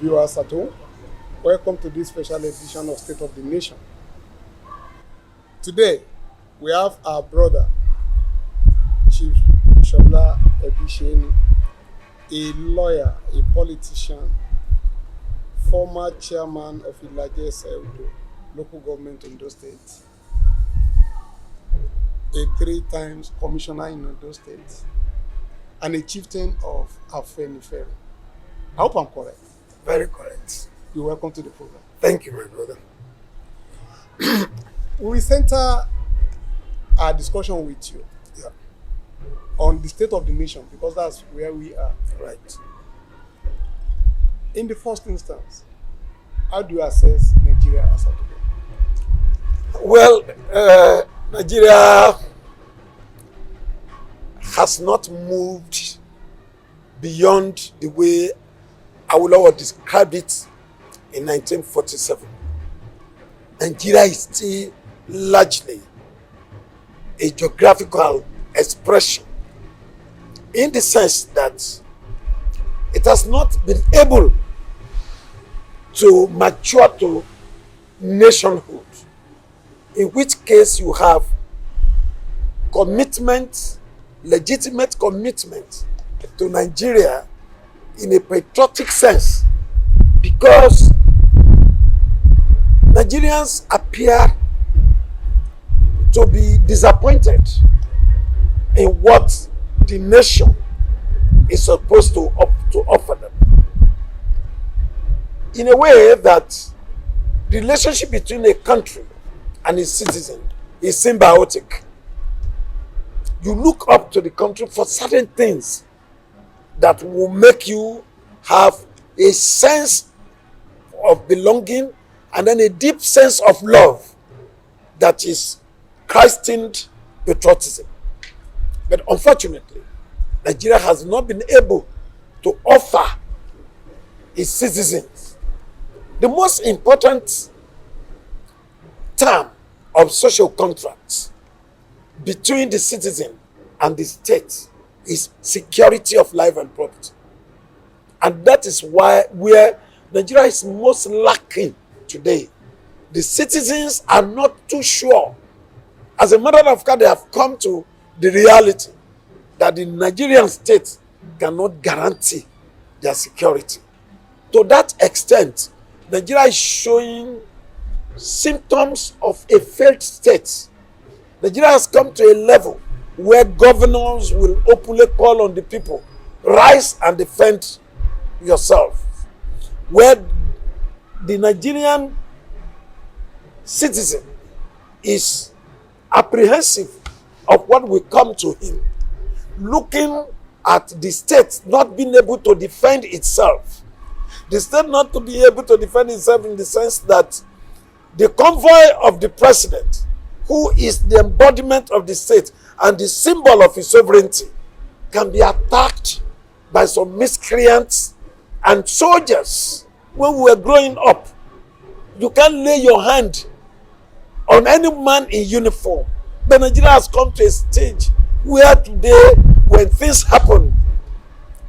Viewers at home, welcome to this special edition of State of the Nation. Today, we have our brother, Chief Sola Ebiseni, a lawyer, a politician, former chairman of Ilaje local government in Ondo State, a 3 times commissioner in Ondo State, and a chieftain of Afenifere. I hope I'm correct. Very correct. You're welcome to the program. Thank you, my brother. We will center our discussion with you on the state of the nation because that's where we are. Right. In the first instance, how do you assess Nigeria as of today? Well, Nigeria has not moved beyond the way Awolowo described it in 1947. Nigeria is still largely a geographical expression in the sense that it has not been able to mature to nationhood, in which case you have commitment, legitimate commitment to Nigeria in a patriotic sense, because Nigerians appear to be disappointed in what the nation is supposed to offer them. In a way that the relationship between a country and its citizen is symbiotic. You look up to the country for certain things that will make you have a sense of belonging and then a deep sense of love that is Christian patriotism. But unfortunately, Nigeria has not been able to offer its citizens the most important term of social contracts between the citizen and the state is security of life and property. And that is where Nigeria is most lacking today. The citizens are not too sure. As a matter of fact, they have come to the reality that the Nigerian state cannot guarantee their security. To that extent, Nigeria is showing symptoms of a failed state. Nigeria has come to a level where governors will openly call on the people, rise and defend yourself. Where the Nigerian citizen is apprehensive of what will come to him, looking at the state not being able to defend itself. The state not to be able to defend itself in the sense that the convoy of the president, who is the embodiment of the state and the symbol of his sovereignty, can be attacked by some miscreants and soldiers. When we were growing up, you can't lay your hand on any man in uniform. But Nigeria has come to a stage where today, when things happen,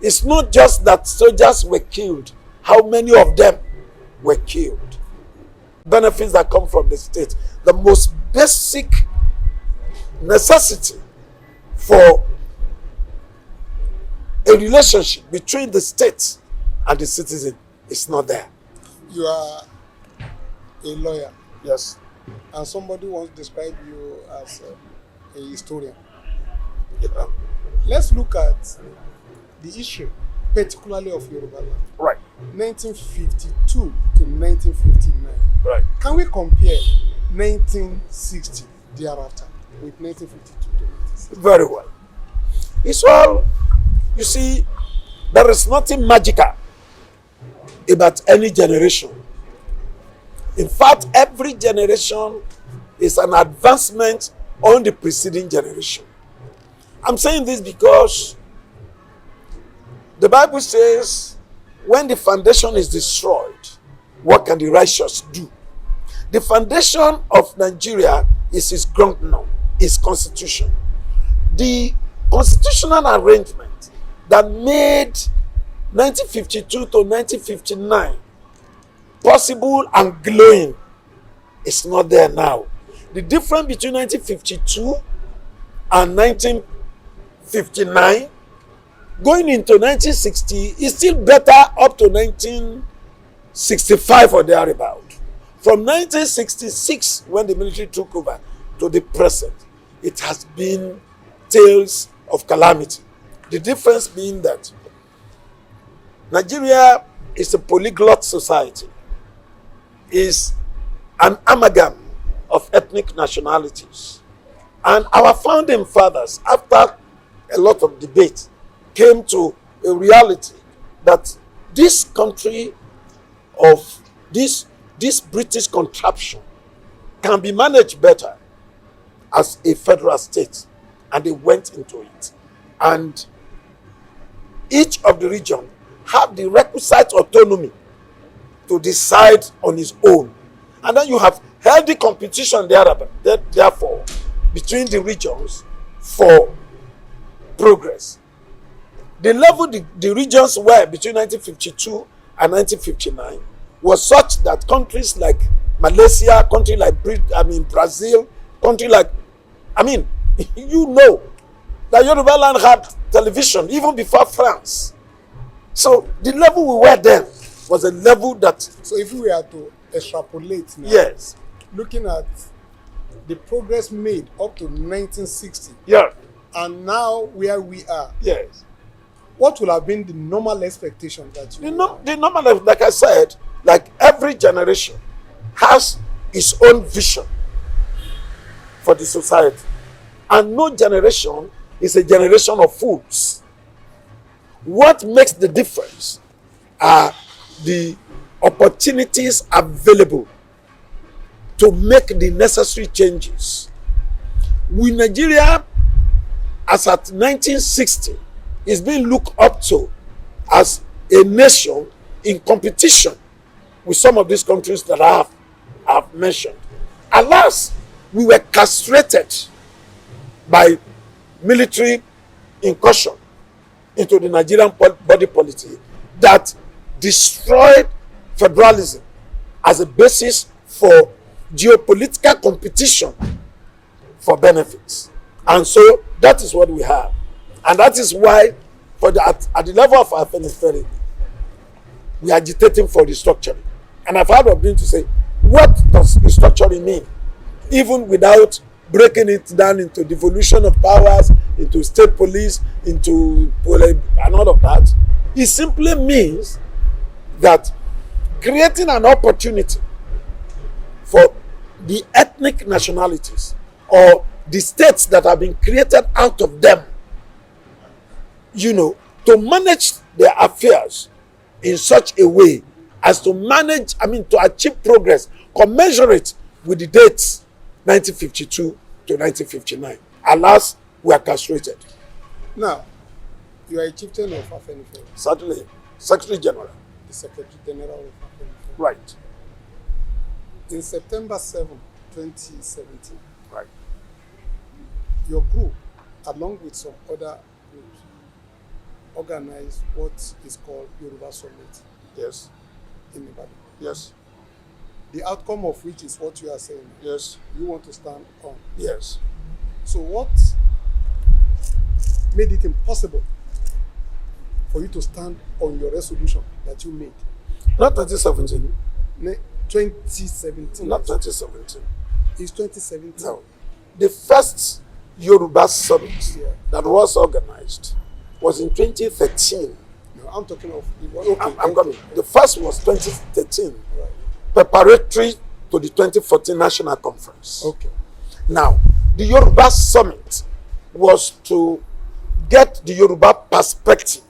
it's not just that soldiers were killed. How many of them were killed? Benefits that come from the state. The most basic necessity for a relationship between the state and the citizen is not there. You are a lawyer. Yes. And somebody once described you as a historian. Yeah. Let's look at the issue, particularly of Yoruba land. Right. 1952 to 1959. Right. Can we compare 1960 thereafter with 1952 to 1960? Very well. It's all, you see, there is nothing magical about any generation. In fact, every generation is an advancement on the preceding generation. I'm saying this because the Bible says, when the foundation is destroyed, what can the righteous do? The foundation of Nigeria is its ground, its constitution. The constitutional arrangement that made 1952 to 1959, possible and glowing, is not there now. The difference between 1952 and 1959 going into 1960 is still better up to 1965 or thereabout. From 1966, when the military took over, to the present, it has been tales of calamity. The difference being that Nigeria is a polyglot society, is an amalgam of ethnic nationalities. And our founding fathers, after a lot of debate, came to a reality that this country of this British contraption can be managed better as a federal state, and they went into it. And each of the region have the requisite autonomy to decide on its own. And then you have healthy competition therefore between the regions for progress. The level the regions were between 1952 and 1959 was such that countries like Malaysia, country like Brazil, country like, you know, that Yoruba land had television even before France. So the level we were then was a level that... So if we were to extrapolate now, yes, looking at the progress made up to 1960, yeah, and now where we are, yes, what would have been the normal expectation that you... The normal, like I said, like every generation has its own vision for the society. And no generation is a generation of fools. What makes the difference are the opportunities available to make the necessary changes. We, Nigeria, as at 1960, is being looked up to as a nation in competition with some of these countries that I have mentioned. Alas, we were castrated by military incursion into the Nigerian body politic that destroyed federalism as a basis for geopolitical competition for benefits. And so that is what we have. And that is why at the level of Afenifere, we are agitating for restructuring. And I've heard of them to say, what does restructuring mean? Even without breaking it down into devolution of powers, into state police, into and all of that. It simply means that creating an opportunity for the ethnic nationalities or the states that have been created out of them, to manage their affairs in such a way as to to achieve progress commensurate with the dates 1952 to 1959. Alas, we are castrated. Now, you are a chieftain of Afenifere. Certainly, Secretary General. The Secretary General of Afenifere. Right. In September 7, 2017, right, your group, along with some other groups, organized what is called Yoruba Summit. Yes. In Ibadan. Yes. The outcome of which is what you are saying. Yes. You want to stand on. Yes. So what made it impossible for you to stand on your resolution that you made? Not 2017. 2017. Not 2017. It's 2017. No. The first Yoruba Summit that was organized was in 2013. No, I'm talking of... Okay, I'm coming. The first was 2013. Right. Preparatory to the 2014 National Conference. Okay. Now, the Yoruba Summit was to get the Yoruba perspective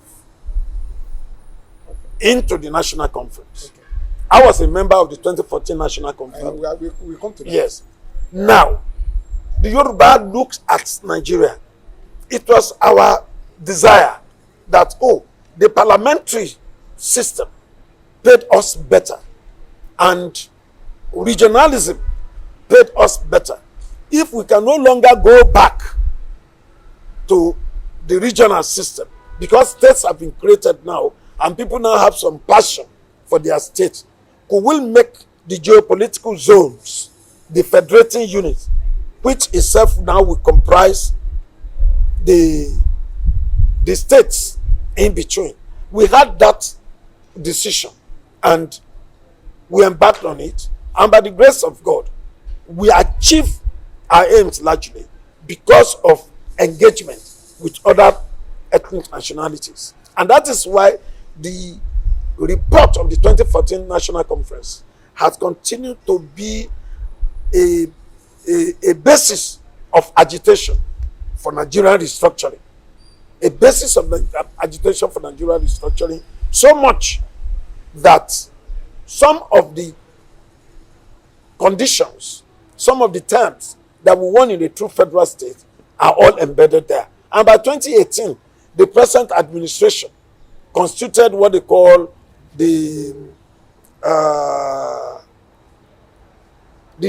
into the National Conference. Okay. I was a member of the 2014 National Conference. We come to that. Yes. Now, the Yoruba looked at Nigeria. It was our desire that, the parliamentary system paid us better and regionalism paid us better. If we can no longer go back to the regional system, because states have been created now and people now have some passion for their state, could we make the geopolitical zones the federating unit, which itself now will comprise the states in between. We had that decision and we embarked on it, and by the grace of God, we achieved our aims largely because of engagement with other ethnic nationalities. And that is why the report of the 2014 National Conference has continued to be a basis of agitation for Nigerian restructuring. A basis of agitation for Nigerian restructuring, so much that some of the conditions, some of the terms that we want in a true federal state are all embedded there. And by 2018, the present administration constituted what they call the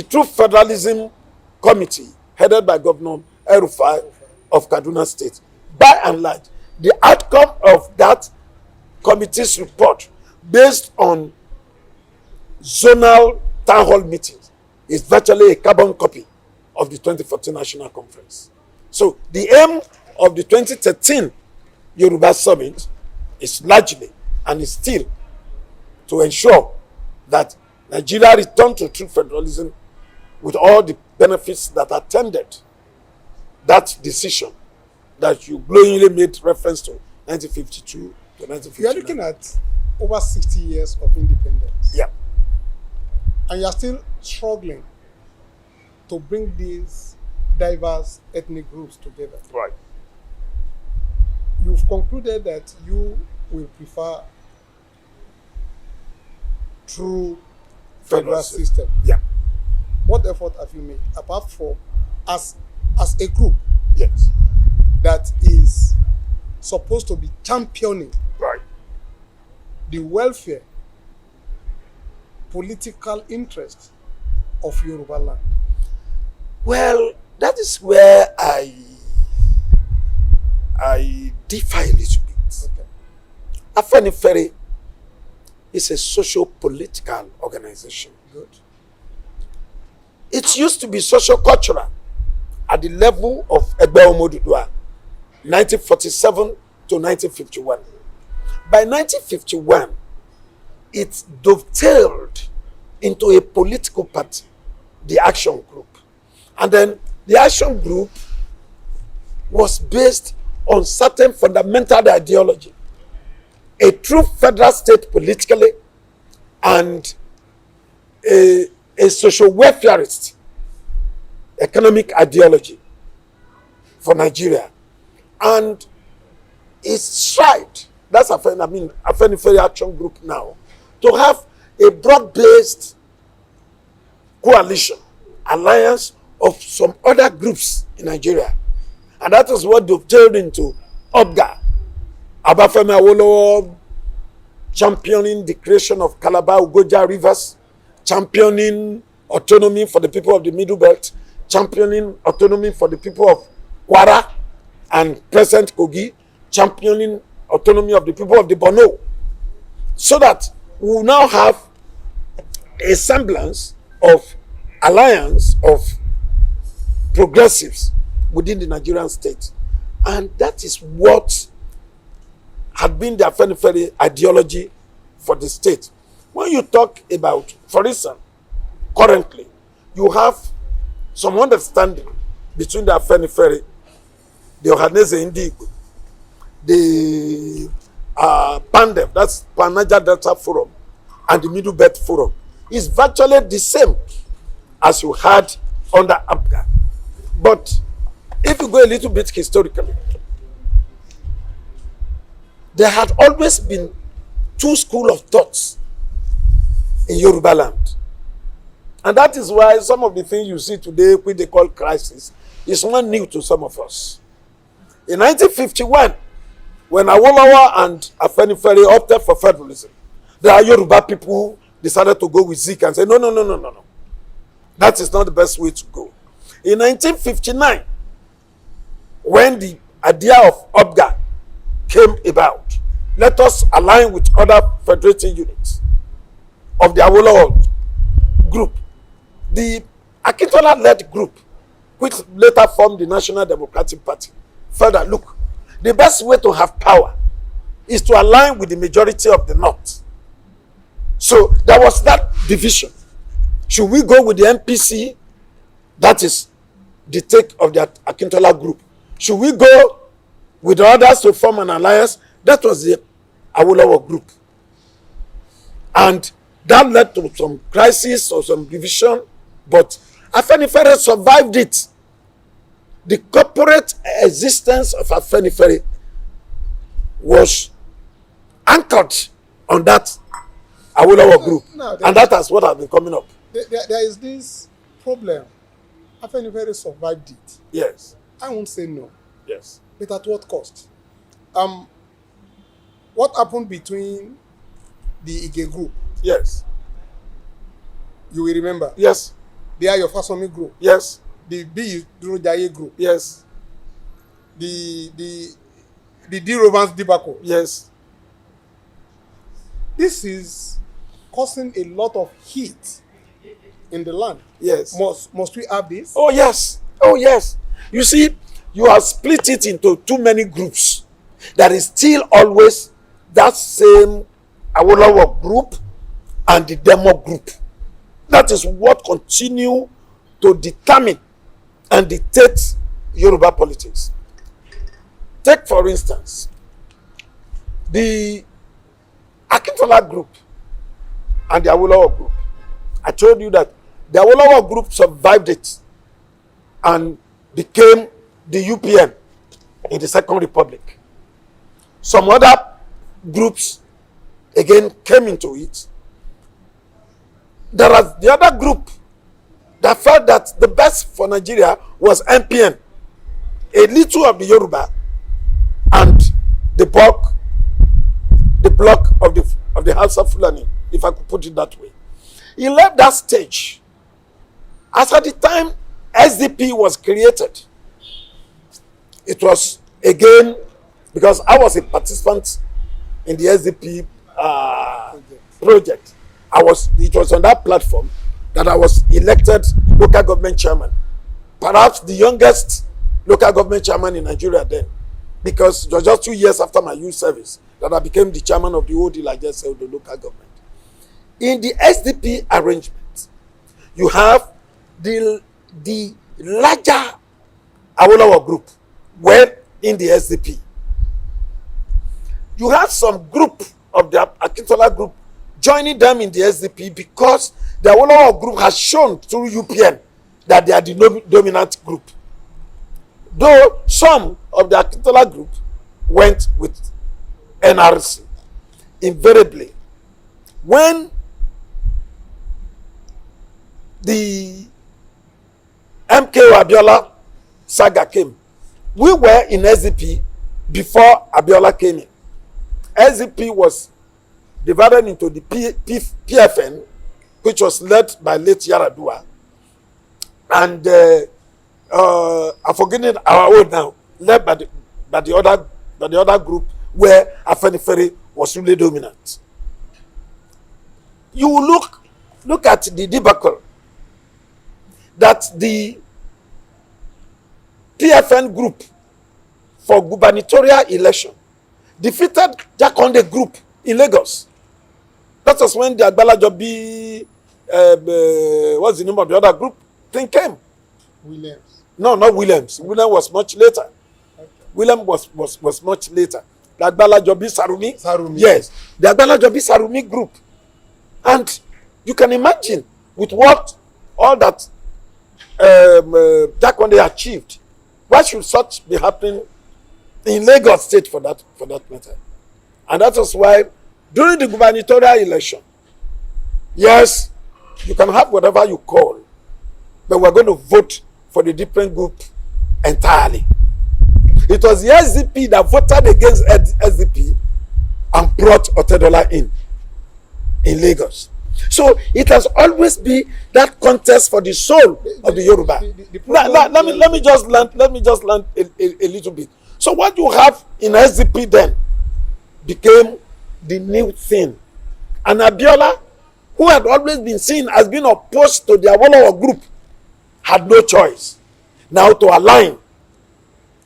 True Federalism Committee, headed by Governor El-Rufai of Kaduna State. By and large, the outcome of that committee's report, based on zonal town hall meetings, is virtually a carbon copy of the 2014 National Conference. So the aim of the 2013 Yoruba Summit is largely and is still to ensure that Nigeria return to true federalism with all the benefits that attended that decision that you glowingly made reference to, 1952 to 1959. You are looking at over 60 years of independence. Yeah. And you are still struggling to bring these diverse ethnic groups together. Right. You've concluded that you will prefer true federal system. Yeah. What effort have you made apart from as a group? Yes. That is supposed to be championing Right. the welfare, political interest of Yoruba land? Well, that is where I differ a little bit. Okay. Afenifere is a socio-political organization. Good. It used to be socio-cultural at the level of Egbe Omodudua, 1947 to 1951. By 1951, it dovetailed into a political party, the Action Group. And then the Action Group was based on certain fundamental ideology. A true federal state politically and a social welfareist economic ideology for Nigeria. And it's tried, that's Afenifere Action Group now, to have a broad-based coalition, alliance of some other groups in Nigeria. And that is what dovetailed into OBGA, Abafemi Awolowo, championing the creation of Calabar Ugoja rivers, championing autonomy for the people of the Middle Belt, championing autonomy for the people of Kwara and present Kogi, championing autonomy of the people of the Borno, so that we will now have a semblance of alliance of progressives within the Nigerian state. And that is what had been the Afenifere ideology for the state. When you talk about, for instance, currently, you have some understanding between the Afenifere, the Ohaneze Indigo, the PANDEF, that's Pan-Niger Delta Forum, and the Middle Belt Forum. Is virtually the same as you had under ABGA. But if you go a little bit historically, there had always been two schools of thoughts in Yoruba land. And that is why some of the things you see today, which they call crisis, is not new to some of us. In 1951, when Awolowo and Afenifere opted for federalism, there are Yoruba people who decided to go with Zeke and say, no. That is not the best way to go. In 1959, when the idea of OBGA came about, let us align with other federating units of the Awolowo group. The Akintola-led group, which later formed the National Democratic Party, felt that, look, the best way to have power is to align with the majority of the North. So there was that division. Should we go with the MPC? That is the take of the Akintola group. Should we go with the others to form an alliance? That was the Awolowo group. And that led to some crisis or some division, but Afenifere survived it. The corporate existence of Afenifere was anchored on that Awolowo group. No, and that is what has been coming up. There is this problem. Afenifere survived it. Yes. I won't say no. Yes. But at what cost? What happened between the Ige group? Yes. You will remember? Yes. The Ayo Fasomi group? Yes. The B. Durojaye group? Yes. The D. Romance debacle? Yes. This is causing a lot of heat in the land. Yes. Must we have this? Oh yes. Oh yes. You see, you have split it into too many groups. There is still always that same Awolowo group and the Demo group. That is what continue to determine and dictate Yoruba politics. Take for instance, the Akintola group and the Awolowo group. I told you that the Awolowo group survived it and became the UPN in the Second Republic. Some other groups again came into it. There was the other group that felt that the best for Nigeria was MPN, a little of the Yoruba, and the block of the House of Fulani, if I could put it that way. He left that stage. As at the time SDP was created, it was again because I was a participant in the SDP project. It was on that platform that I was elected local government chairman, perhaps the youngest local government chairman in Nigeria then, because it was just 2 years after my youth service that I became the chairman of the old largest of the local government. In the SDP arrangement, you have the larger Awolowo group were in the SDP. You have some group of the Akintola group joining them in the SDP because the Awolowo group has shown through UPN that they are the dominant group. Though some of the Akintola group went with NRC. Invariably, when the MKO Abiola saga came, we were in SDP before Abiola came in. SDP was divided into the PFN, which was led by late Yaradua, and I'm forgetting our own now, led by the other group where Afenifere was really dominant. You look at the debacle that the PFN group for gubernatorial election defeated Jakonde group in Lagos. That was when the Agbala Jobi, what's the name of the other group thing came? Williams. No, not Williams. Williams was much later. Okay. Williams was much later. The Agbala Jobi Sarumi. Yes, the Agbala Jobi Sarumi group. And you can imagine with what all that Jakonde achieved. Why should such be happening in Lagos State for that matter? And that was why during the gubernatorial election, yes, you can have whatever you call, but we're going to vote for the different group entirely. It was the SDP that voted against SDP and brought Otedola in Lagos. So it has always been that contest for the soul of the Yoruba. Let me just land a little bit. So what you have in SDP then became the new thing. And Abiola, who had always been seen as being opposed to the Awolowo group, had no choice now to align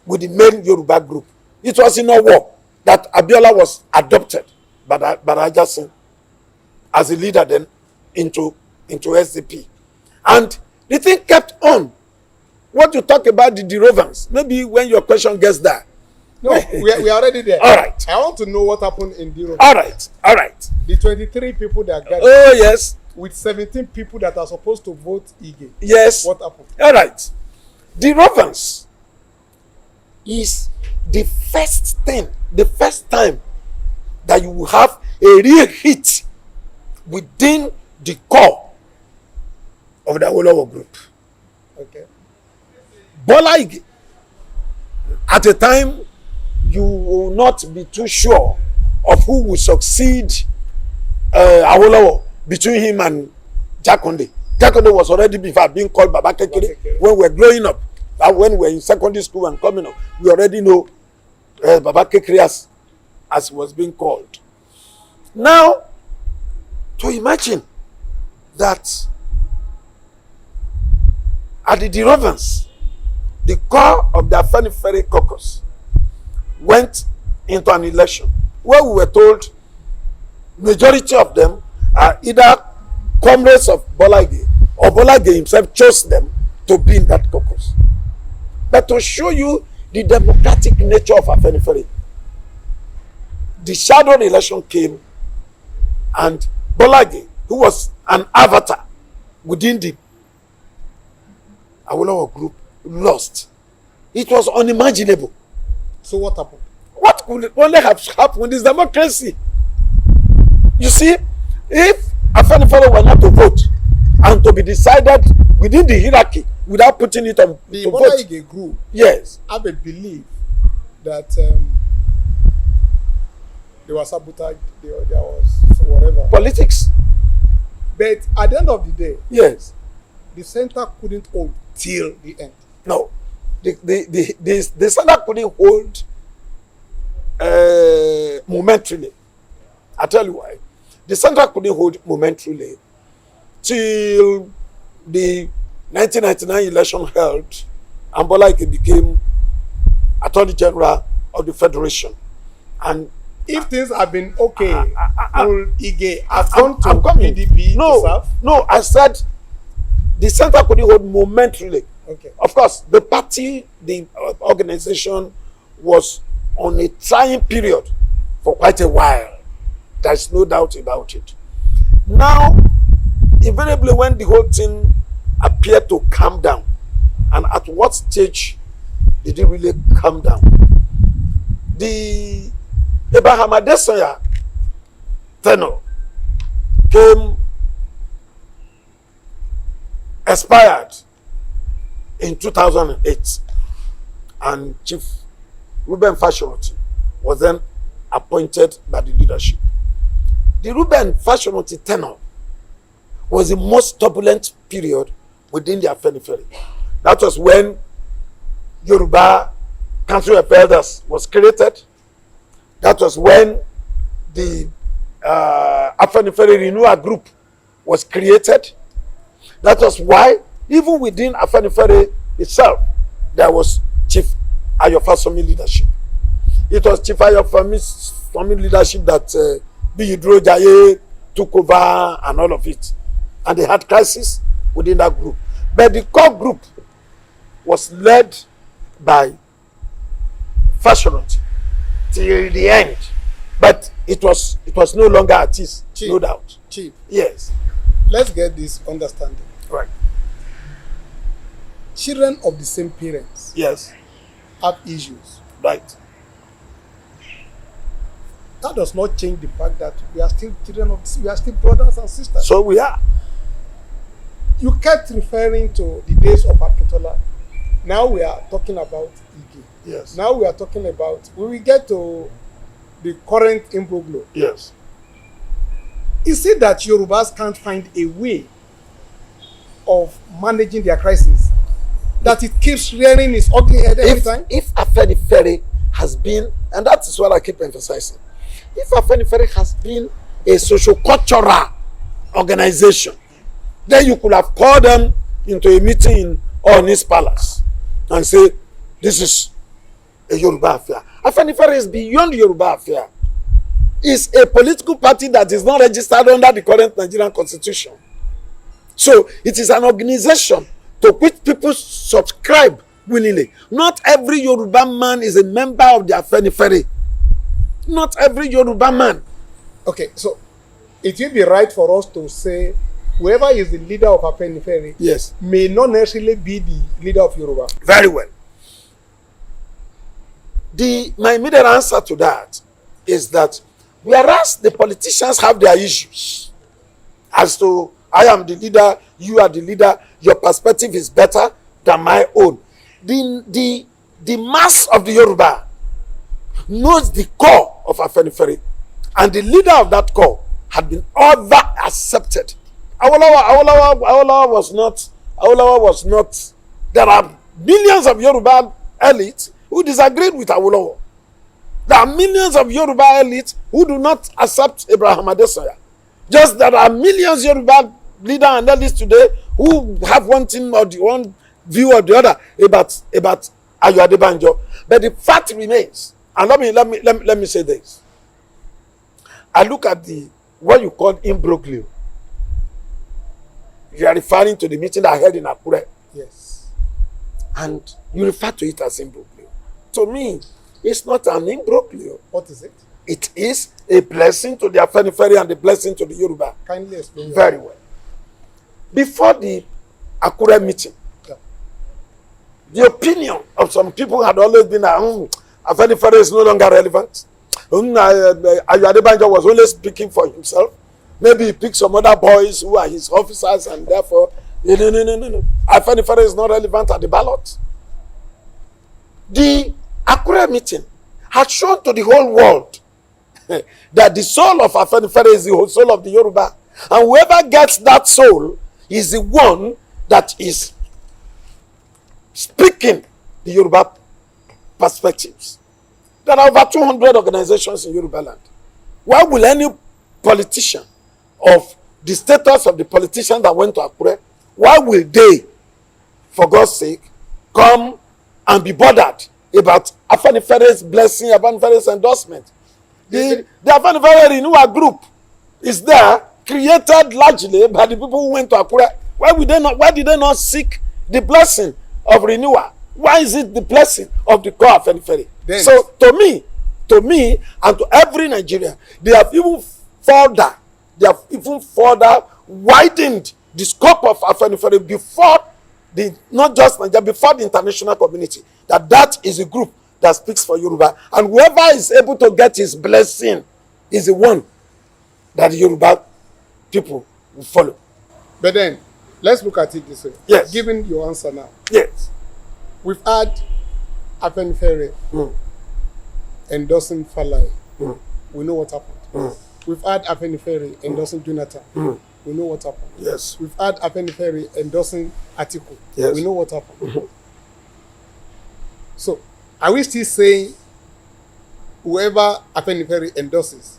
with the main Yoruba group. It was in a war that Abiola was adopted by Ajasin as a leader then into SDP. And the thing kept on. What you talk about the Derovans, maybe when your question gets there. No, we are already there. All right. I want to know what happened in Derovans. All right. The 23 people that gathered. Oh, yes. With 17 people that are supposed to vote Ige. Yes. What happened? All right. Derovans is the first time that you will have a real hit within the core of the Awolowo group. Okay. Bola Ige, at a time you will not be too sure of who will succeed Awolowo between him and Jakonde. Jakonde was already before being called Baba Kekere when we were growing up. When we were in secondary school and coming up, we already know Baba Kekere as was being called. Now, to imagine that at the Derovans, the core of the Afenifere caucus went into an election where we were told majority of them are either comrades of Bola Ige or Bola Ige himself chose them to be in that caucus. But to show you the democratic nature of Afenifere, the shadow election came and Bola Ige, who was an avatar within the Awolowo group, lost. It was unimaginable. So what happened? What could only have happened with this democracy? You see, if Afenifere were not to vote and to be decided within the hierarchy without putting it on the to Bola vote. Ige group, Yes. have a belief that they were sabotaged, there was whatever. Politics. But at the end of the day, Yes. the center couldn't hold till the end. No. The center couldn't hold momentarily. I tell you why. The center couldn't hold momentarily till the 1999 election held and Bola Ige became Attorney General of the Federation. And if things have been okay, will Ige have gone to PDP no, to serve? No, I said the center couldn't hold momentarily. Okay. Of course, the party, the organization was on a trying period for quite a while. There's no doubt about it. Now, invariably, when the whole thing appeared to calm down, and at what stage did it really calm down? The Abraham Adesanya tenure expired in 2008, and Chief Reuben Fashionoti was then appointed by the leadership. The Reuben Fashionoti tenure was the most turbulent period within the Afenifere. That was when Yoruba Council of Elders was created. That was when the Afenifere Renewal Group was created. That was why, even within Afenifere itself, there was Chief Ayofasomi leadership. It was Chief Ayofasomi leadership that Biyidro Jaye took over and all of it. And they had crisis within that group. But the core group was led by Fashionoti till the end. But it was no longer at ease, no doubt. Chief. Yes. Let's get this understanding. Right. Children of the same parents Yes. have issues. Right. That does not change the fact that we are still children of, we are still brothers and sisters. So we are. You kept referring to the days of Akintola. Now we are talking about Ige. Yes. Now we are talking about, when we get to the current imbroglio, Yes. is it that Yorubas can't find a way of managing their crisis? That it keeps rearing its ugly head every time? If Afenifere has been, and that is what I keep emphasizing, If Afenifere has been a socio-cultural organization, then you could have called them into a meeting in Oni's palace and say, this is a Yoruba affair. Afenifere is beyond Yoruba affair. It's a political party that is not registered under the current Nigerian constitution. So it is an organization to which people subscribe willingly. Not every Yoruba man is a member of the Afenifere. Not every Yoruba man. Okay, so it will be right for us to say whoever is the leader of Afenifere, yes, may not necessarily be the leader of Yoruba. Very well. My immediate answer to that is that whereas the politicians have their issues as to I am the leader, you are the leader, your perspective is better than my own. The mass of the Yoruba knows the core of Afenifere, and the leader of that core had been over accepted. Awolowo was not. There are millions of Yoruba elites who disagreed with Awolowo. There are millions of Yoruba elites who do not accept Abraham Adesoya. Just there are millions of Yoruba leaders and elites today who have one thing or the one view or the other about Ayo Adebanjo. But the fact remains, and let me say this. I look at what you call imbroglio. You are referring to the meeting that I held in Akure. Yes. And you refer to it as imbroglio. To me, it's not an imbroglio. What is it? It is a blessing to the Afenifere and a blessing to the Yoruba. Kindly explain. Very well. Before the Akure meeting, the opinion of some people had always been that Afenifere is no longer relevant. Ayo Adebanjo was only speaking for himself. Maybe he picked some other boys who are his officers, and therefore, no. Afenifere is not relevant at the ballot. The Akure meeting had shown to the whole world that the soul of Afenifere is the soul of the Yoruba. And whoever gets that soul is the one that is speaking the Yoruba perspectives. There are over 200 organizations in Yoruba land. Why will any politician of the status of the politician that went to Akure, why will they, for God's sake, come and be bothered about Afenifere's blessing, Afenifere's endorsement? The Afenifere Renewal Group is there, created largely by the people who went to Akure. Why did they not seek the blessing of renewal? Why is it the blessing of the core Afenifere? So to me, and to every Nigerian, they have even further widened the scope of Afenifere before not just Nigeria, before the international community, that is a group that speaks for Yoruba, and whoever is able to get his blessing is the one that the Yoruba people will follow. But then, let's look at it this way. Yes. Given your answer now. Yes. We've had Afenifere endorsing Falai. We know what happened. We've had Afenifere endorsing Jonathan. We know what happened. Yes. We've had Afenifere endorsing Atiku. Yes. We know what happened. So, are we still saying whoever Afenifere endorses,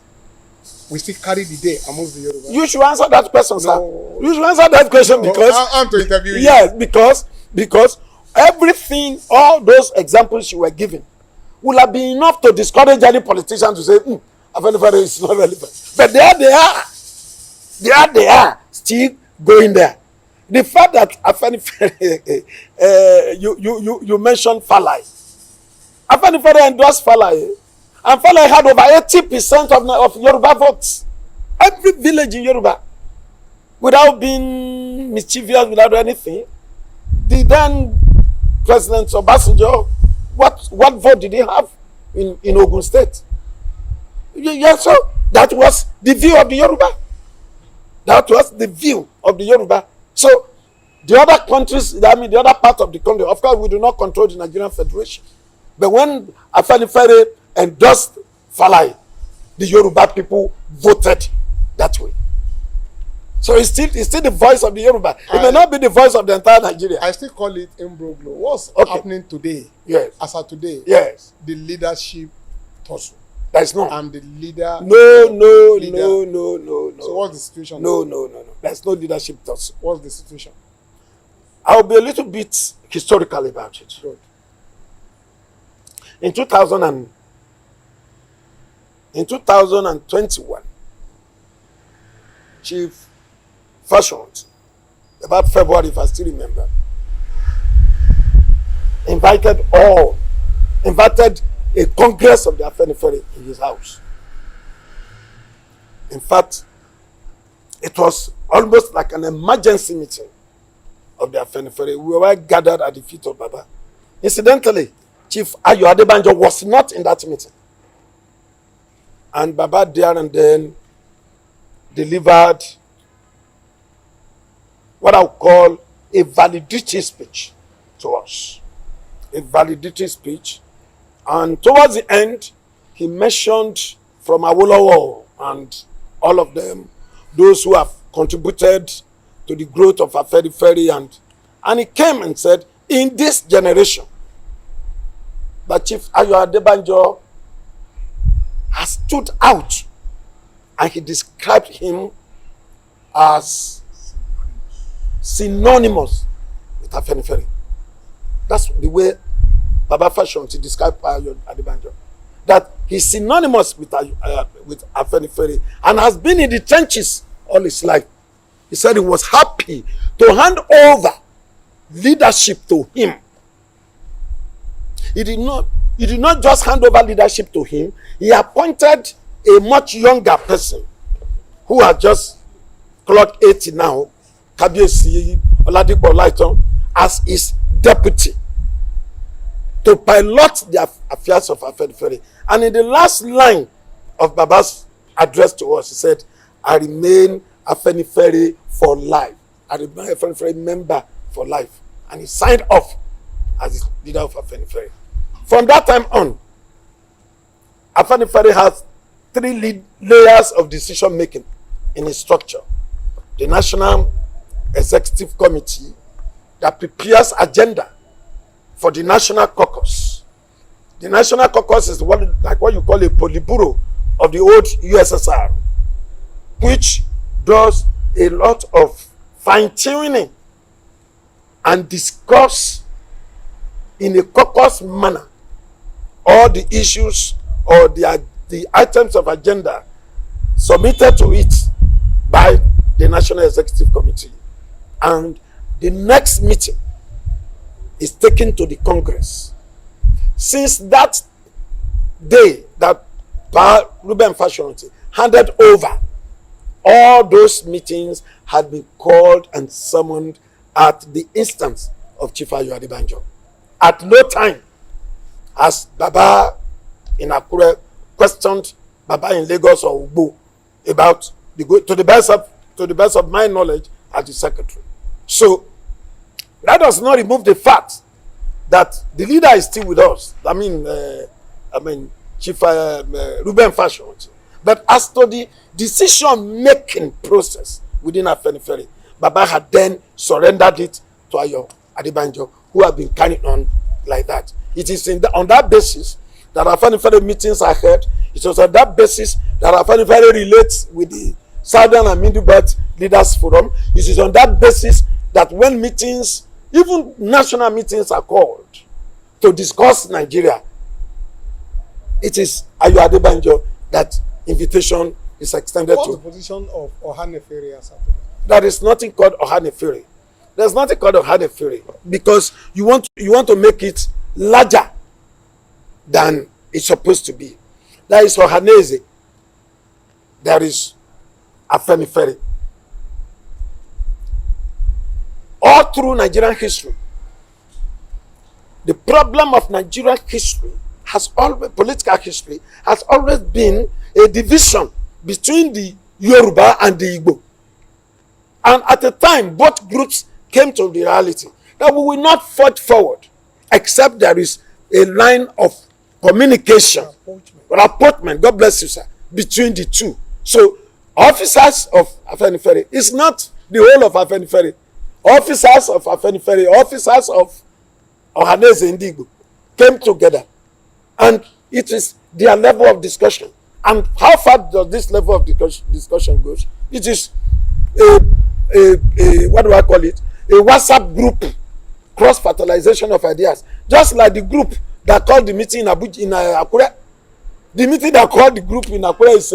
we still carry the day amongst the Yoruba? You should answer that question, No. sir. You should answer that question because I'm to interview you. yes, because everything, all those examples you were giving, will have been enough to discourage any politician to say, Afenifere is not relevant. But there they are, still going there. The fact that Afenifere, you mentioned Falai. Afenifere endorsed Falai, and Falai had over 80% of Yoruba votes. Every village in Yoruba, without being mischievous, without anything. The then President Obasanjo, what vote did he have in Ogun State? Yes, so that was the view of the Yoruba. That was the view of the Yoruba. So the other countries, the other part of the country, of course, we do not control the Nigerian Federation. But when Afenifere endorsed Falai, the Yoruba people voted that way. So it's still the voice of the Yoruba. It may not be the voice of the entire Nigeria. I still call it imbroglio. What's happening today? Yes. As of today? Yes. The leadership tussle. There is none. And the leader. No. So what's the situation? No. There's no leadership tussle. What's the situation? I'll be a little bit historical about it. Good. In 2021, Chief Fashion, about February, if I still remember, invited a congress of the Afenifere in his house. In fact, it was almost like an emergency meeting of the Afenifere. We were gathered at the feet of Baba. Incidentally, Chief Ayo Adebanjo was not in that meeting. And Baba there and then delivered what I would call a valedictory speech to us. A valedictory speech. And towards the end, he mentioned from Awolowo and all of them, those who have contributed to the growth of Afenifere, and he came and said, in this generation, that Chief Ayo Adebanjo has stood out, and he described him as synonymous with Afenifere. That's the way Baba Fashion to describe Ayo Adebanjo. That he's synonymous with Afenifere and has been in the trenches all his life. He said he was happy to hand over leadership to him. He did not just hand over leadership to him. He appointed a much younger person who had just clocked 80 now, Kabiyesi Oladipo Olaitan, as his deputy to pilot the affairs of Afenifere. And in the last line of Baba's address to us, he said, I remain Afenifere for life. I remain Afenifere member for life. And he signed off as the leader of Afenifere. From that time on, Afenifere has three layers of decision making in its structure. The National Executive Committee that prepares agenda for the National Caucus. The National Caucus is what you call a Politburo of the old USSR, which does a lot of fine-tuning and discuss in a caucus manner all the issues or the items of agenda submitted to it by the National Executive Committee. And the next meeting is taken to the Congress. Since that day that Ruben Fashion handed over, all those meetings had been called and summoned at the instance of Chief Ayo Adebanjo. At no time has Baba in Akure questioned Baba in Lagos or Ugbo about to the best of my knowledge as the secretary. So that does not remove the fact that the leader is still with us. Chief Ruben Fashion. But as to the decision-making process within Afenifere, Baba had then surrendered it to Ayo Adebanjo, who have been carrying on like that. It is on that basis that Afenifere meetings are held. It was on that basis that Afenifere relates with the Southern and Middle Belt Leaders Forum. It is on that basis that when meetings, even national meetings, are called to discuss Nigeria, it is Ayo Adebanjo that invitation is extended to. What's the position of Afenifere as at There is nothing called Afenifere. There's nothing called Afenifere because you want to make it larger than it's supposed to be. There is Ohaneze. There is Afenifere. All through Nigerian history, the problem of Nigerian history political history has always been a division between the Yoruba and the Igbo. And at the time, both groups came to the reality that we will not fight forward except there is a line of communication, appointment, God bless you, sir, between the two. So, officers of Afenifere is not the whole of Afenifere. Officers of Afenifere, officers of Ohaneze Ndigbo came together. And it is their level of discussion. And how far does this level of discussion goes? It is what do I call it? A WhatsApp group, cross fertilization of ideas. Just like the group that called the meeting in Akure. The meeting that called the group in Akure is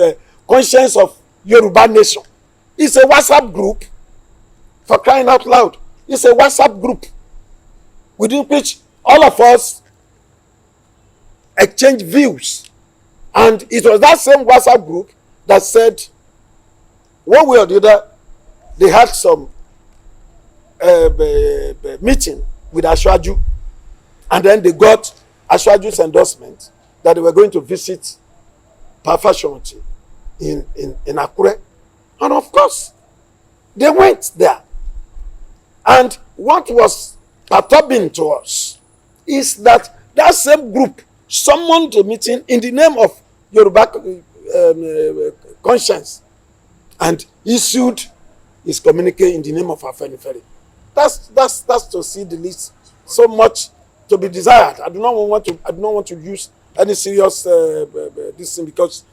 Conscience of Yoruba Nation. It's a WhatsApp group, for crying out loud. It's a WhatsApp group within which all of us exchange views. And it was that same WhatsApp group that said, one way or the other, they had some meeting with Ashwaju, and then they got Ashwaju's endorsement that they were going to visit Pafashonti in Akure. And of course, they went there. And what was perturbing to us is that same group summoned a meeting in the name of Yoruba conscience and issued his communique in the name of Afenifere. That's to see the list. So much to be desired. I do not want to use any serious this thing, because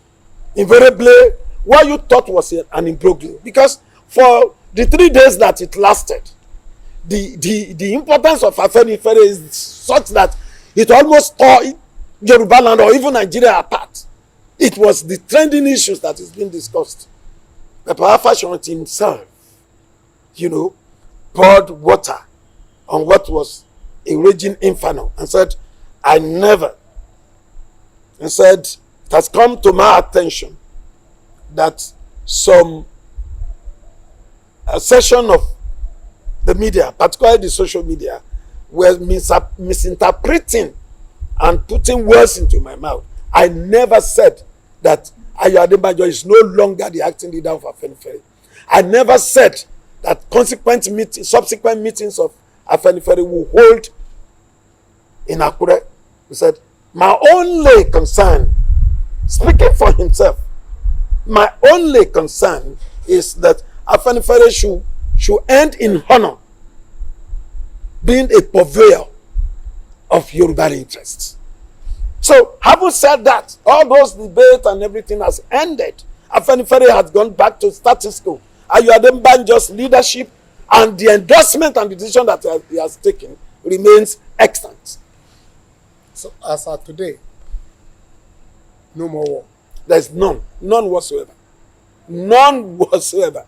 invariably what you thought was an imbroglio, because for the 3 days that it lasted, the importance of Afenifere is such that it almost tore Yoruba land or even Nigeria apart. It was the trending issues that is being discussed. The Pafashonti himself, poured water on what was a raging inferno and said, and said, it has come to my attention that some section of the media, particularly the social media, were misinterpreting and putting words into my mouth. I never said that Ayo Adebanjo is no longer the acting leader of Afenifere. I never said that subsequent meetings of Afenifere will hold in Akure. He said, my only concern, speaking for himself, my only concern is that Afenifere should end in honor, being a purveyor of Yoruba interests. So, having said that, all those debates and everything has ended. Afenifere has gone back to status quo. Ayo Adebanjo's leadership and the endorsement and the decision that he has taken remains extant. So, as of today, no more war. There's none whatsoever. None whatsoever.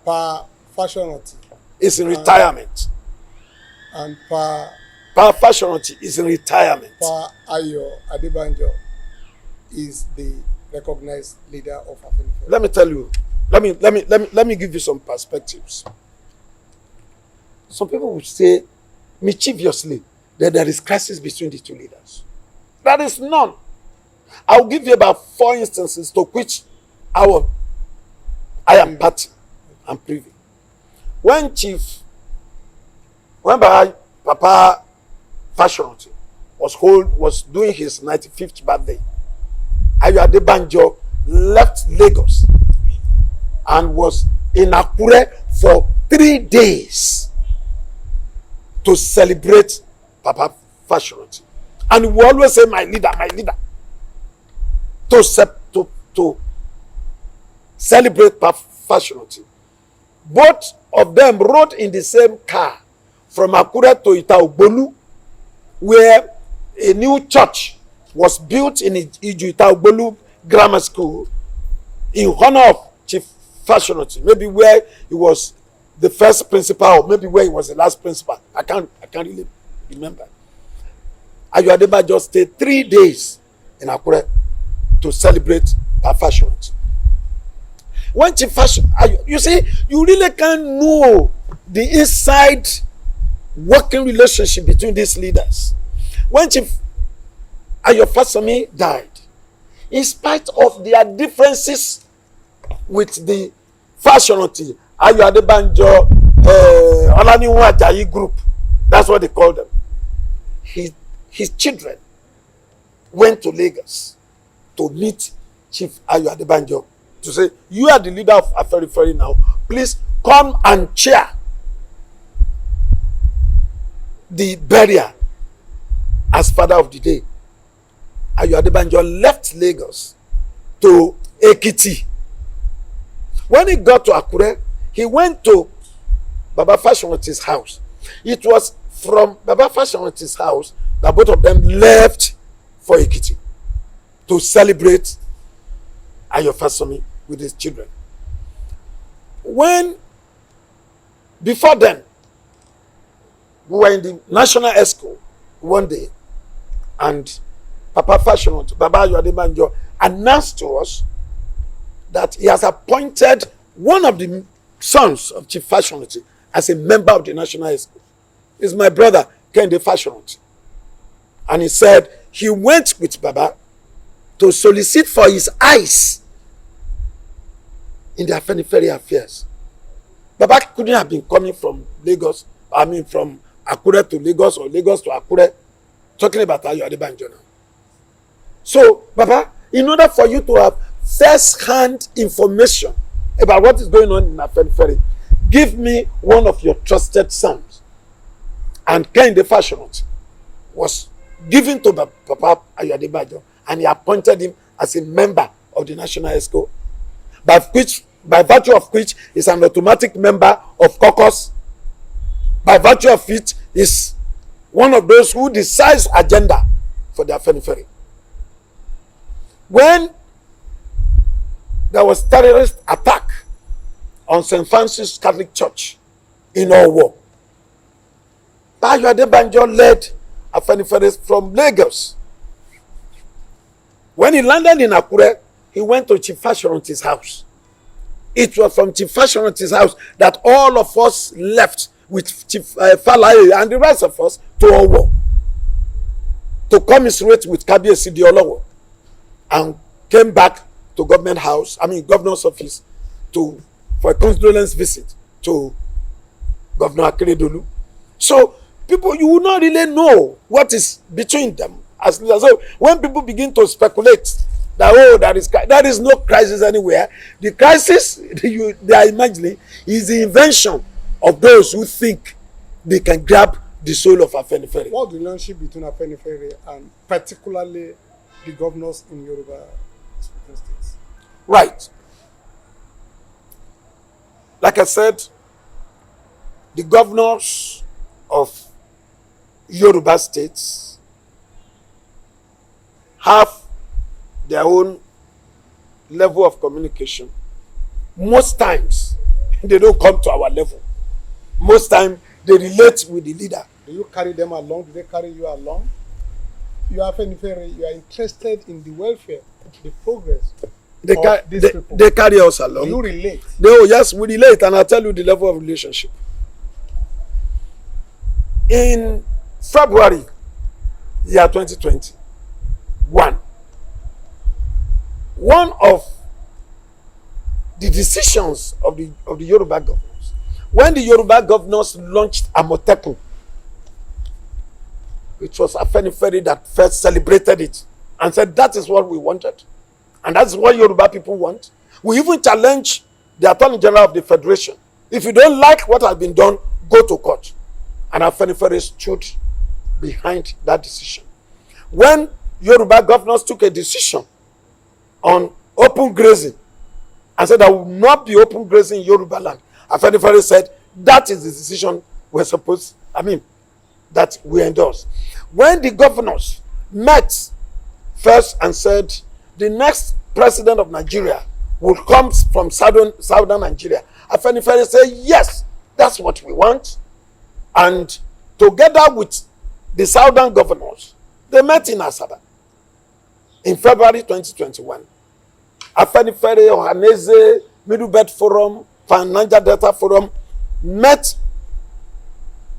Pafashonti is in retirement. And Pafashonti is in retirement. Ayo Adebanjo is the recognized leader of Afenifere. Let me tell you. Let me give you some perspectives. Some people would say mischievously that there is crisis between the two leaders. There is none. I'll give you about 4 instances to which I am party and privy. When Papa Fashionati was doing his 95th birthday, Ayo Adebanjo left Lagos and was in Akure for 3 days to celebrate Papa Fashionati. And he will always say, my leader, to celebrate Papa Fashionati. Both of them rode in the same car from Akure to Itaogbolu, where a new church was built in Itaogbolu Grammar School in honor of Chief Fashionati. Maybe where he was the first principal, or maybe where he was the last principal. I can't really remember. Ayo Adebanjo stayed 3 days in Akure to celebrate Papa Fashionati. When Chief Fashionati, you see, you really can't know the inside working relationship between these leaders. When Chief Ayo Fasami died, in spite of their differences with the Fashionati, Ayo Adebanjo, Olaniwun Ajayi group, that's what they call them. His children went to Lagos to meet Chief Ayo Adebanjo to say, you are the leader of Afenifere now. Please come and chair the burial as father of the day. Ayo Adebanjo left Lagos to Ekiti. When he got to Akure, he went to Baba Fashion's house. It was from Baba Fashion's house that both of them left for Ekiti to celebrate Ayo Fasomi with his children. Before then, we were in the National Expo one day, and Papa Fashion, Baba Ayo Adebanjo, announced to us that he has appointed one of the sons of Chief Fashionati as a member of the National Expo. It's my brother, Kende Fashionati. And he said he went with Baba to solicit for his eyes in the Afenifere affairs. Baba couldn't have been coming from Lagos, from Akure to Lagos or Lagos to Akure, talking about Ayo Adebanjo now. So, Baba, in order for you to have first-hand information about what is going on in Afenifere, give me one of your trusted sons. And Kende Fashionati was given to Papa Ayo Adebanjo, and he appointed him as a member of the National Exco, by virtue of which is an automatic member of caucus, by virtue of which is one of those who decides agenda for the Afenifere. When there was terrorist attack on St. Francis Catholic Church in Owo, Ayo Adebanjo led Afenifere from Lagos. When he landed in Akure, he went to Chief Fashion's house. It was from Chief Fashion's house that all of us left with Chief Falaye and the rest of us to Owo to commiserate with Kabiyesi Olowo, and came back to governor's office for a condolence visit to Governor Akeredolu. So people, you will not really know what is between them as leaders. So when people begin to speculate that there is no crisis anywhere, the crisis they are imagining is the invention of those who think they can grab the soul of Afenifere. What's the relationship between Afenifere and particularly the governors in Yoruba speaking states? Right. Like I said, the governors of Yoruba states have their own level of communication. Most times, they don't come to our level. Most times, they relate with the leader. Do you carry them along? Do they carry you along? You are Afenifere, you are interested in the welfare, the progress of these people. They carry us along. Do you relate? Yes, we relate, and I'll tell you the level of relationship. In February, year 2021, one of the decisions of the Yoruba governors, when the Yoruba governors launched Amotekun, it was Afenifere that first celebrated it and said that is what we wanted, and that's what Yoruba people want. We even challenge the Attorney General of the Federation. If you don't like what has been done, go to court. And Afenifere stood behind that decision. When Yoruba governors took a decision on open grazing and said there will not be open grazing in Yoruba land, Afenifere said that is the decision that we endorse. When the governors met first and said the next president of Nigeria will come from southern Nigeria, Afenifere said yes, that's what we want. And together with the southern governors, they met in Asaba in February 2021. Afenifere, Ohaneze, Middle Belt Forum, Niger Delta Forum met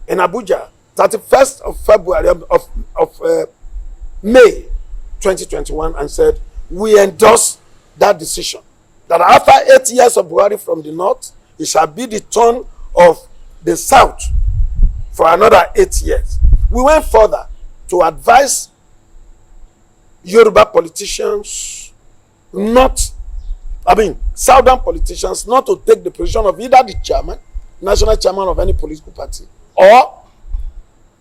in Abuja 31st of February of May 2021 and said we endorse that decision, that after 8 years of Buhari from the north, it shall be the turn of the south for another 8 years. We went further to advise Yoruba politicians southern politicians not to take the position of either the chairman, national chairman of any political party, or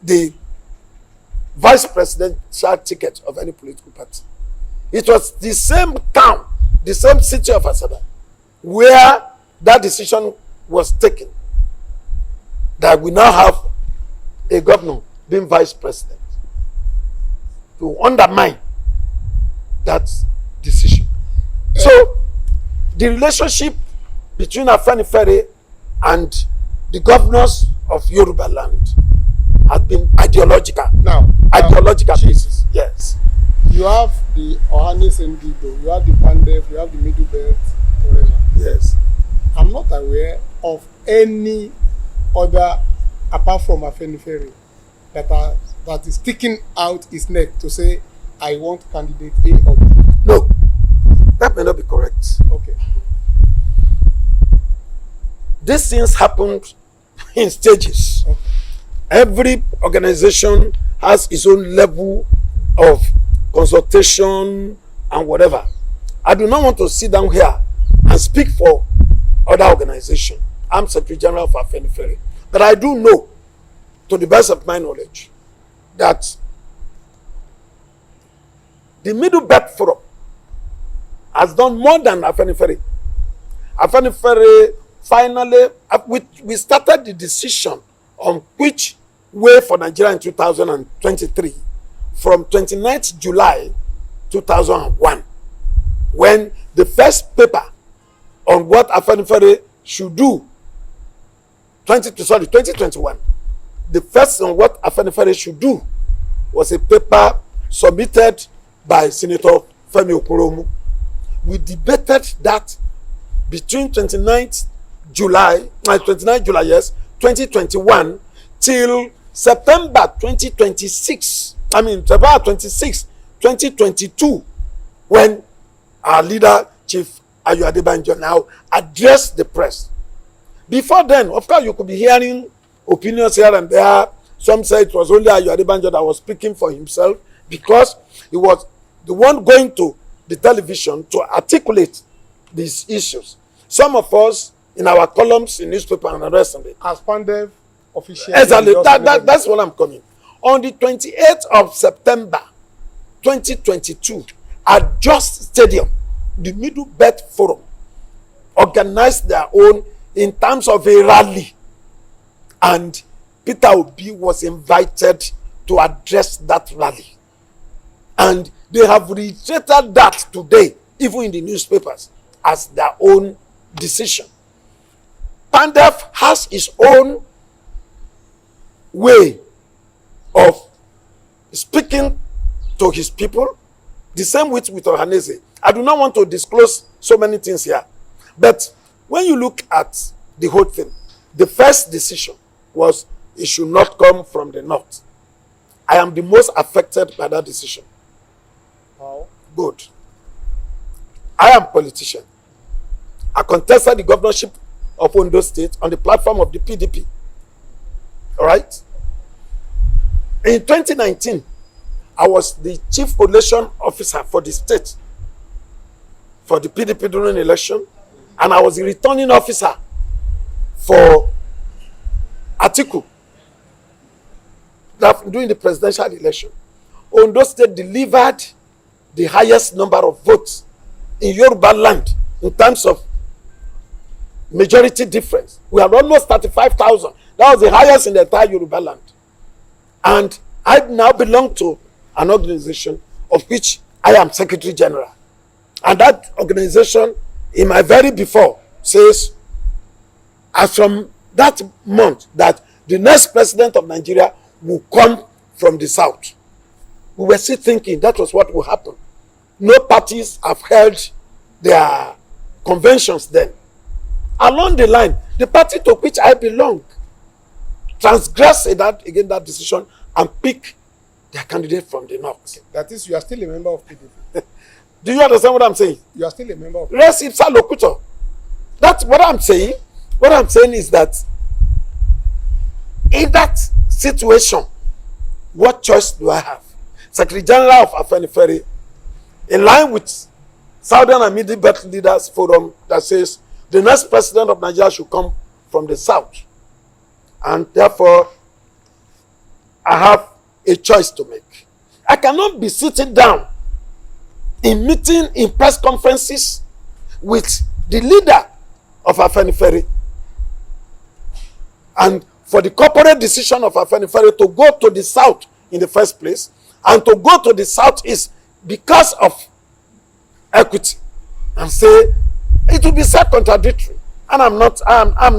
the vice presidential ticket of any political party. It was the same town, the same city of Asaba, where that decision was taken, that we now have a governor being vice president to undermine that decision. So the relationship between Afenifere and the governors of Yoruba land has been ideological. Ideological basis. Yes. You have the Ohanes Ndido, you have the Pandef, you have the Middle Belt, whatever. Yes. I'm not aware of any other apart from Afenifere that is sticking out his neck to say, I want candidate A or B. No, that may not be correct. Okay. These things happened in stages. Okay. Every organization has its own level of consultation and whatever. I do not want to sit down here and speak for other organizations. I'm Secretary General of Afenifere. But I do know, to the best of my knowledge, that the Middle Belt Forum has done more than Afenifere. Afenifere finally, we started the decision on which way for Nigeria in 2023 from 29th July 2001, when the first paper on what Afenifere should do 2021, the first on what Afenifere should do was a paper submitted by Senator Femi Okoromu. We debated that between 29th July, 2021 till September 2026. September 26, 2022, when our leader, Chief Ayo Adebanjo, now addressed the press. Before then, of course, you could be hearing opinions here and there. Some say it was only Ayo Adebanjo that was speaking for himself because he was the one going to the television to articulate these issues. Some of us, in our columns in newspaper and the rest of it, as Pandef official. Exactly. That's what I'm coming. On the 28th of September 2022, at Just Stadium, the Middle Belt Forum organized their own in terms of a rally, and Peter Obi was invited to address that rally, and they have reiterated that today, even in the newspapers, as their own decision. Pandef has his own way of speaking to his people, the same with Ohanese. I do not want to disclose so many things here, but when you look at the whole thing, the first decision was it should not come from the north. I am the most affected by that decision. How? Good. I am a politician. I contested the governorship of Ondo State on the platform of the PDP. All right? In 2019, I was the chief election officer for the state for the PDP during the election, and I was the returning officer for Atiku during the presidential election. Ondo State delivered the highest number of votes in Yoruba land in terms of majority difference. We had almost 35,000. That was the highest in the entire Yoruba land. And I now belong to an organization of which I am Secretary General. And that organization, in my very before, says, as from that month, that the next president of Nigeria will come from the south. We were still thinking that was what will happen. No parties have held their conventions then. Along the line, the party to which I belong transgressed that decision and pick their candidate from the north. That is, you are still a member of PDP. Do you understand what I'm saying? You are still a member of PDP. Res ipsa locutor. That's what I'm saying. What I'm saying is that in that situation, what choice do I have? Secretary General of Afenifere, in line with Southern and Middle Belt Leaders Forum that says the next president of Nigeria should come from the south. And therefore, I have a choice to make. I cannot be sitting down in meeting, in press conferences with the leader of Afenifere, and for the corporate decision of Afenifere to go to the south in the first place and to go to the southeast because of equity, and say it will be self-contradictory. And I'm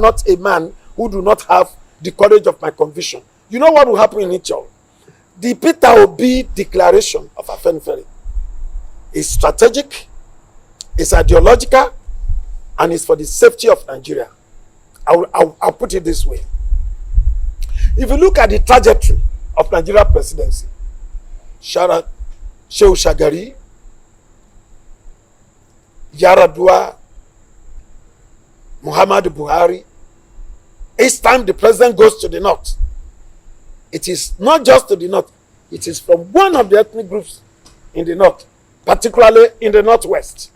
not a man who do not have the courage of my conviction. You know what will happen in it all? The Peter Obi declaration of Afenifere is strategic, is ideological, and is for the safety of Nigeria. I'll put it this way. If you look at the trajectory of Nigeria presidency, Shehu Shagari, Yaradua, Muhammadu Buhari, each time the president goes to the north, it is not just to the north, it is from one of the ethnic groups in the north, particularly in the northwest.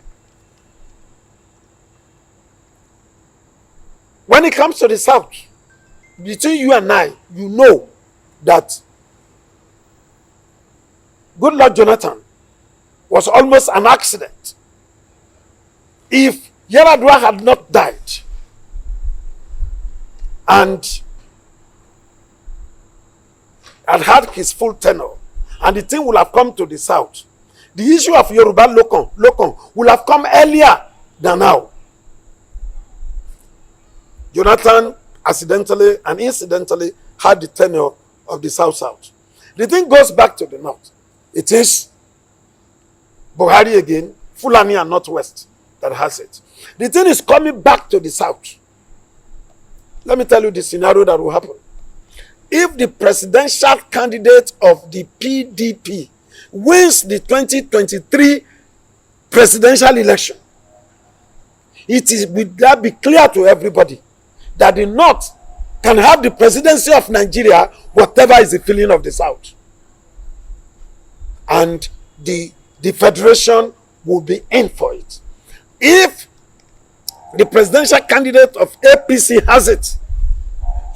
When it comes to the south, between you and I, you know that Goodluck Jonathan was almost an accident. If Yaradua had not died and had his full tenure, and the thing would have come to the south, the issue of Yoruba Lokon would have come earlier than now. Jonathan accidentally and incidentally had the tenure of the south. The thing goes back to the north. It is Buhari again, Fulani and Northwest that has it. The thing is coming back to the south. Let me tell you the scenario that will happen. If the presidential candidate of the PDP wins the 2023 presidential election, will that be clear to everybody that the north can have the presidency of Nigeria, whatever is the feeling of the south. And the federation will be in for it. If the presidential candidate of APC has it,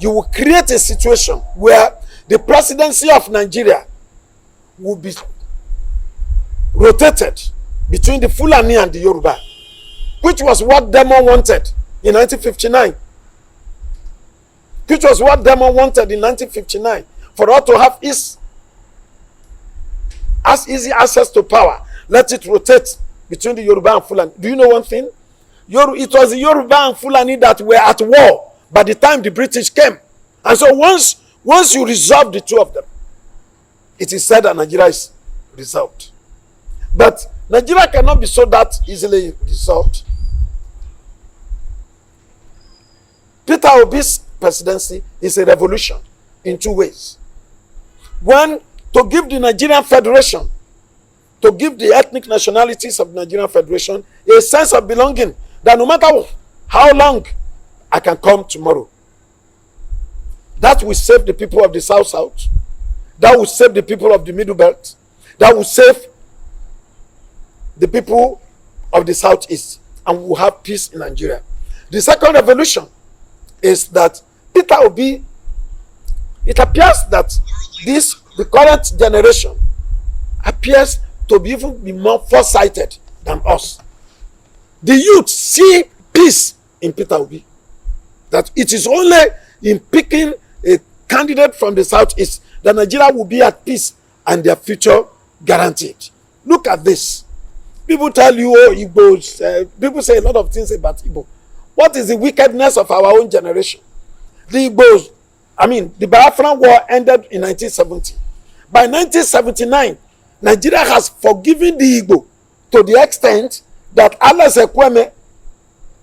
you will create a situation where the presidency of Nigeria will be rotated between the Fulani and the Yoruba, which was what Demo wanted in 1959. Which was what Demo wanted in 1959, for us to have as easy access to power. Let it rotate between the Yoruba and Fulani. Do you know one thing? It was the Yoruba and Fulani that were at war by the time the British came. And so once you resolve the two of them, it is said that Nigeria is resolved. But Nigeria cannot be so that easily resolved. Peter Obi's presidency is a revolution in two ways. One, to give the Nigerian Federation, to give the ethnic nationalities of the Nigerian Federation a sense of belonging, that no matter how long I can come tomorrow. That will save the people of the South. That will save the people of the Middle Belt. That will save the people of the Southeast, and we will have peace in Nigeria. The second revolution is that Peter Obi, it appears that the current generation appears to be even be more foresighted than us. The youth see peace in Peter Obi. That it is only in picking a candidate from the Southeast that Nigeria will be at peace and their future guaranteed. Look at this. People tell you, oh, Igbos, people say a lot of things about Igbo. What is the wickedness of our own generation? The Igbos, the Biafran War ended in 1970. By 1979, Nigeria has forgiven the Igbo to the extent that Alex Ekweme,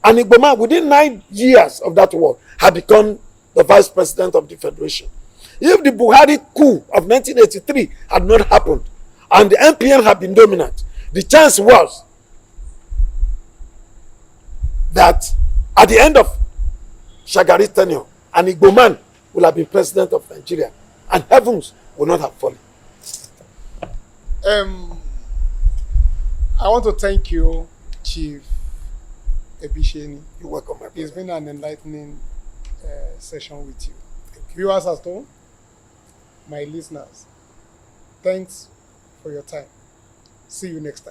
an Igbo man, within 9 years of that war, had become the vice president of the federation. If the Buhari coup of 1983 had not happened and the NPN had been dominant, the chance was that at the end of Shagari's tenure, an Igbo man will have been president of Nigeria, and heavens will not have fallen. I want to thank you, Chief Ebiseni. You're welcome, my brother. It's been an enlightening session with you. Viewers at home, my listeners, Thanks for your time. See you next time.